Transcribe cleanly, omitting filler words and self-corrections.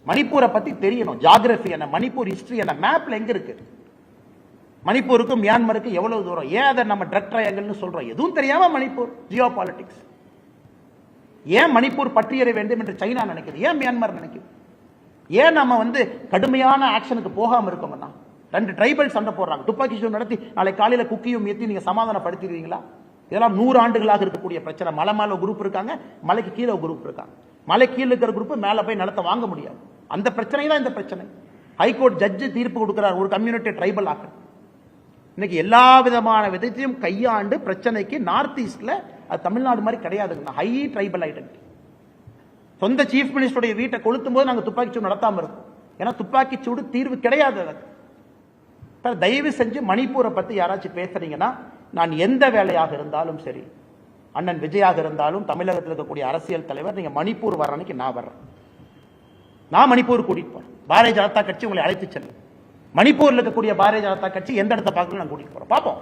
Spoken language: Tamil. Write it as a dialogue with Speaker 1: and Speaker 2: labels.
Speaker 1: மணிப்பூரை பத்தி தெரியணும். ஜியோகிராஃபி என்ன, மணிப்பூர் ஹிஸ்டரி என்ன, மேப்ல எங்க இருக்கு, மணிப்பூருக்கும் மியான்மருக்கு எவ்வளவு தூரம், ஏன் அதை நம்ம ட்ரக் ட்ரையாங்கிள்னு சொல்றோம், எதுவும் தெரியாம மணிப்பூர் ஜியோ பாலிடிக்ஸ். ஏன் மணிப்பூர் பற்றியற வேண்டும் என்று சைனா நினைக்குது, ஏன் மியான்மர் நினைக்குது, ஏன் நம்ம கடுமையான ஆக்ஷனுக்கு போகாம இருக்கோம்னா, 2 ட்ரைபல் சண்டை போடுறாங்க, துப்பாக்கி சூடு நடத்தி நாளை காலையில குக்கியும் ஏத்தி நீங்க சமாதானப்படுத்திடுவீங்களா? இதெல்லாம் 100 ஆண்டுகளாக இருக்கக்கூடிய பிரச்சனை. மலை மேல குரூப் இருக்காங்க, மலைக்கு கீழே குரூப் இருக்காங்க. மலை கீழே இருக்கிற குரூப் மேல போய் நிலத்தை வாங்க முடியாது. அந்த பிரச்சனை தான் இந்த பிரச்சனை. ஹைகோர்ட் ஜட்ஜு தீர்ப்பு கொடுக்கிறார், ஒரு கம்யூனிட்டி ட்ரைபல் ஆக்க. இன்னைக்கு எல்லா விதமான விதத்தையும் கையாண்டு பிரச்சனைக்கு நார்த் ஈஸ்ட்ல அது தமிழ்நாடு மாதிரி கிடையாதுங்க. High tribal identity. சொந்த சீஃப் மினிஸ்டருடைய வீட்டை கொளுத்தும் போது நாங்கள் துப்பாக்கி சூடு நடத்தாம இருக்கோம். ஏன்னா துப்பாக்கி சூடு தீர்வு கிடையாது. தயவு செஞ்சு மணிப்பூரை பத்தி யாராச்சும் பேசுறீங்கன்னா, நான் எந்த வேலையாக இருந்தாலும் சரி, அண்ணன் விஜயாக இருந்தாலும் தமிழகத்தில் இருக்கக்கூடிய அரசியல் தலைவர், நீங்க மணிப்பூர் வர அன்னைக்கு நான் வர்றேன். நான் மணிப்பூர் கூட்டிட்டு போறேன். பாரதிய ஜனதா கட்சி உங்களை அழைத்து செல்லும். மணிப்பூர்ல இருக்கக்கூடிய பாரதிய ஜனதா கட்சி எந்த இடத்தை பார்க்கணும் நான் கூட்டிட்டு போறோம், பார்ப்போம்.